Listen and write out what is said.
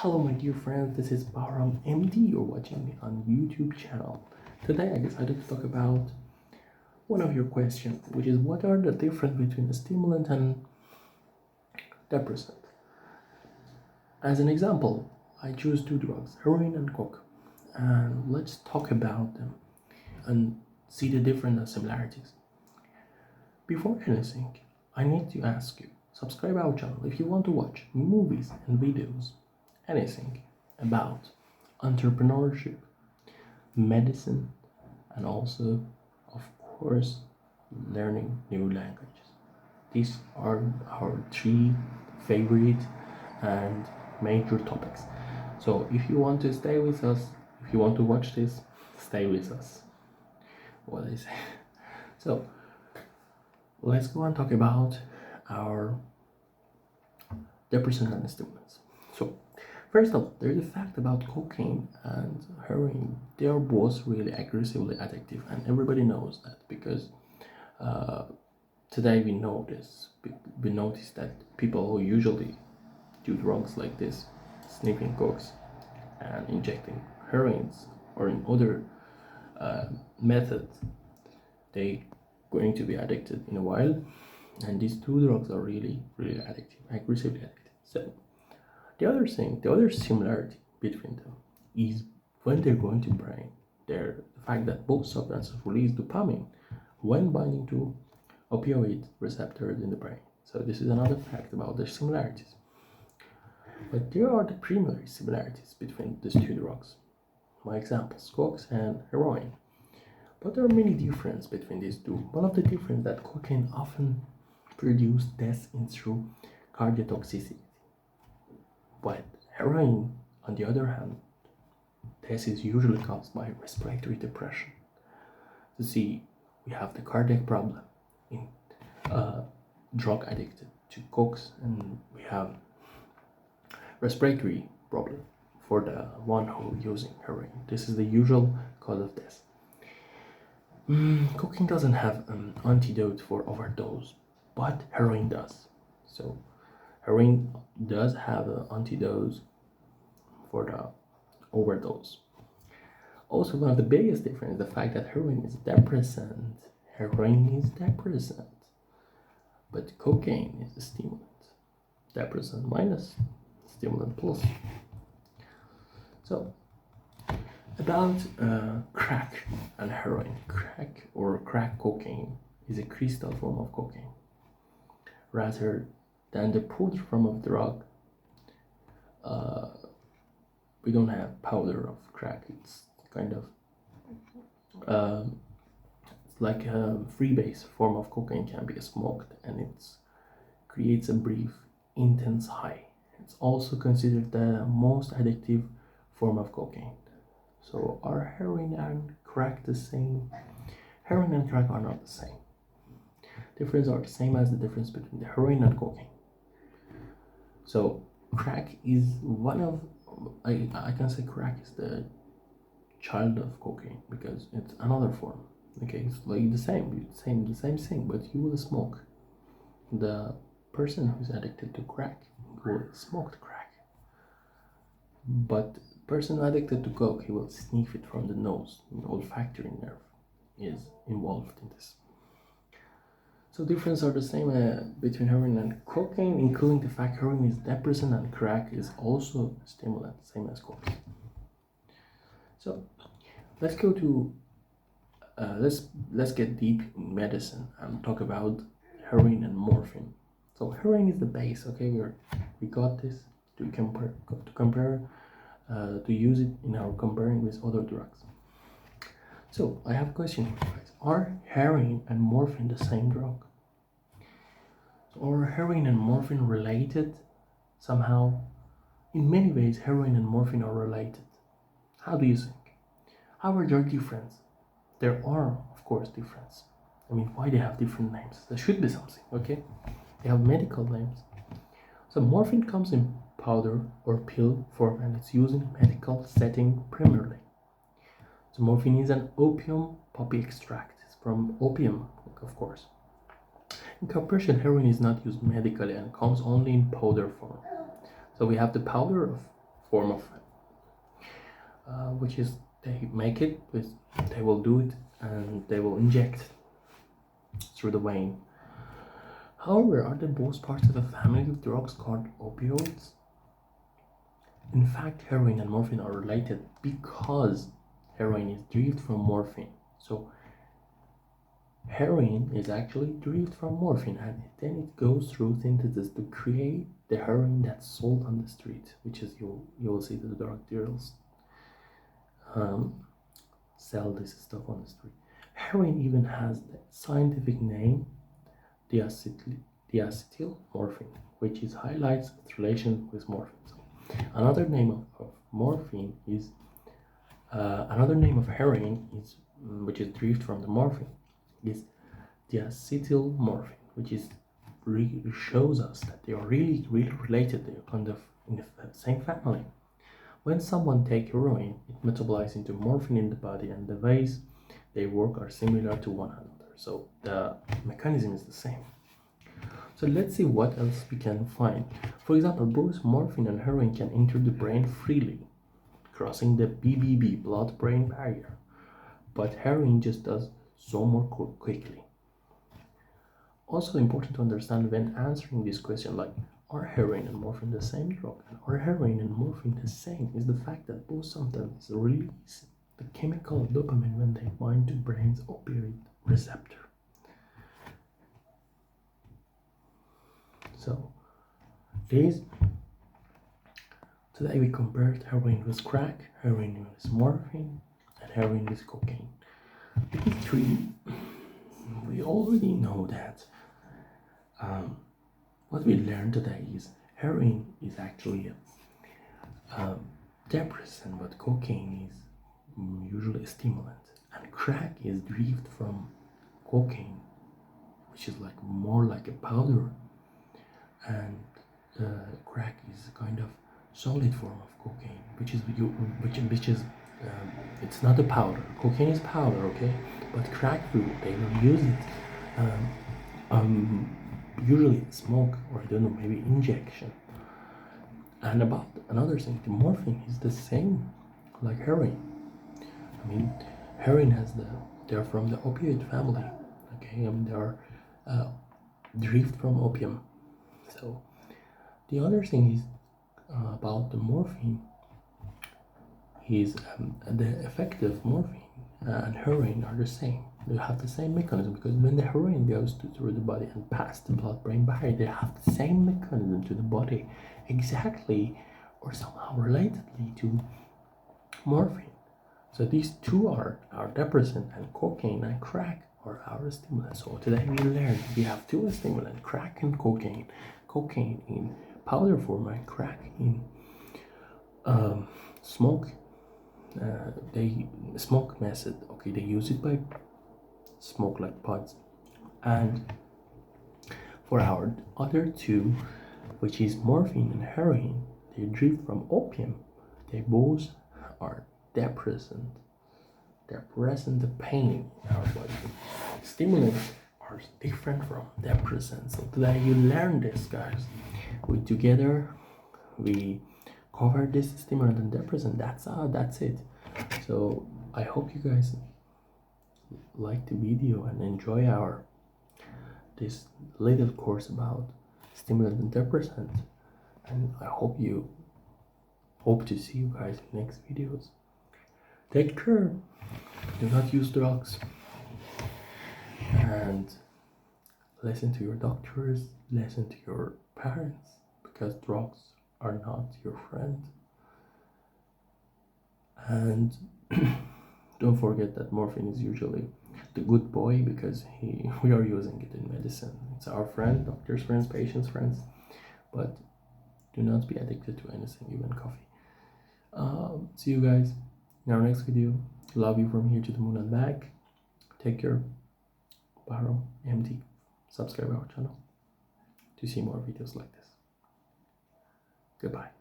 Hello my dear friends, this is Bahram MD. You're watching me on YouTube channel. Today I decided to talk about one of your questions, which is what are the difference between a stimulant and depressant. As an example, I choose two drugs, heroin and coke, and let's talk about them and see the different similarities. Before anything, I need to ask you, subscribe our channel if you want to watch movies and videos, anything about entrepreneurship, medicine, and also, of course, learning new languages. These are our three favorite and major topics. So if you want to stay with us, if you want to watch this, stay with us. What I say. So let's go and talk about our depressant and stimulants. So first of all, there's a fact about cocaine and heroin. They are both really aggressively addictive, and everybody knows that because today we know this. We notice that people who usually do drugs like this, sniffing cokes and injecting heroins or in other methods, they going to be addicted in a while, and these two drugs are really addictive, aggressively addictive. So the other similarity between them is when they're going to brain, the fact that both substances release dopamine when binding to opioid receptors in the brain. So this is another fact about their similarities. But there are the primary similarities between these two drugs. My examples, coke and heroin. But there are many differences between these two. One of the differences that cocaine often produces death through cardiotoxicity. But heroin, on the other hand, death is usually caused by respiratory depression. You see, we have the cardiac problem in drug addicted to coke, and we have respiratory problem for the one who using heroin. This is the usual cause of death. Cocaine doesn't have an antidote for overdose, but heroin does. So heroin does have an antidote for the overdose. Also, one of the biggest differences is the fact that heroin is depressant. But cocaine is a stimulant. Depressant minus, stimulant plus. So about crack and heroin. Crack or crack cocaine is a crystal form of cocaine rather than the powder form of drug. We don't have powder of crack. It's kind of it's like a freebase form of cocaine can be smoked, and it creates a brief, intense high. It's also considered the most addictive form of cocaine. So are heroin and crack the same? Heroin and crack are not the same. Differences are the same as the difference between the heroin and cocaine. So crack is one of, I can say crack is the child of cocaine because it's another form. Okay, it's like the same thing, but you will smoke. The person who's addicted to crack will smoke crack, but person addicted to coke, he will sniff it from the nose. The olfactory nerve is involved in this. So differences are the same between heroin and cocaine, including the fact heroin is depressant and crack is also a stimulant, same as coke. So let's go to let's get deep in medicine and talk about heroin and morphine. So heroin is the base. Okay, we got this to compare. To use it in our comparing with other drugs. So I have a question for you guys. Are heroin and morphine the same drug? So are heroin and morphine related somehow? In many ways, heroin and morphine are related. How do you think? How are there difference? There are, of course, difference. I mean, why they have different names? There should be something, okay? They have medical names. So morphine comes in powder or pill form, and it's used in medical setting primarily. So morphine is an opium poppy extract. It's from opium, of course. In comparison, heroin is not used medically and comes only in powder form. So we have the powder form of which is they make it with, they will do it and they will inject through the vein. However, are they both parts of the family of drugs called opioids? In fact, heroin and morphine are related because heroin is derived from morphine. So heroin is actually derived from morphine, and then it goes through synthesis to create the heroin that's sold on the street, which is you will see the drug dealers sell this stuff on the street. Heroin even has the scientific name diacetyl morphine, which is highlights its relation with morphine. So another name of morphine is another name of heroin is which is derived from the morphine is diacetyl morphine, which is shows us that they are really related. They're kind of in the same family. When someone takes heroin, it metabolizes into morphine in the body, and the ways they work are similar to one another. So the mechanism is the same. So let's see what else we can find. For example, both morphine and heroin can enter the brain freely, crossing the BBB, blood-brain barrier. But heroin just does so more quickly. Also important to understand when answering this question, like, are heroin and morphine the same drug? And are heroin and morphine the same? Is the fact that both sometimes release the chemical dopamine when they bind to brain's opioid receptor. So today we compared heroin with crack, heroin with morphine, and heroin with cocaine. These three, we already know that what we learned today is heroin is actually a depressant, but cocaine is usually a stimulant, and crack is derived from cocaine, which is like more like a powder, and crack is a kind of solid form of cocaine, which is it's not a powder. Cocaine is powder, okay, but crack they will use it usually smoke, or I don't know, maybe injection. And about another thing, the morphine is the same like heroin. I mean, heroin they're from the opioid family, okay. I mean, they are derived from opium. So the other thing is about the morphine is the effective morphine and heroin are the same. They have the same mechanism, because when the heroin goes through the body and past the blood-brain barrier, they have the same mechanism to the body, exactly or somehow relatedly to morphine. So these two are our depressant, and cocaine and crack are our stimulants. So today we learned we have two stimulants, crack and cocaine. Cocaine in powder form and crack in smoke. They smoke method. Okay, they use it by smoke like pods. And for our other two, which is morphine and heroin, they derive from opium. They both are depressant the pain in our body. Stimulants are different from depressants. So today you learn this, guys. Together we cover this stimulant and depressant. That's it. So I hope you guys like the video and enjoy this little course about stimulant and depressant, and I hope to see you guys in next videos. Take care, do not use drugs, and listen to your doctors, listen to your parents, because drugs are not your friend. And don't forget that morphine is usually the good boy, because we are using it in medicine. It's our friend, doctor's friends, patient's friends. But do not be addicted to anything, even coffee. See you guys in our next video. Love you from here to the moon and back. Take care. Baro MD. Subscribe our channel to see more videos like this. Goodbye.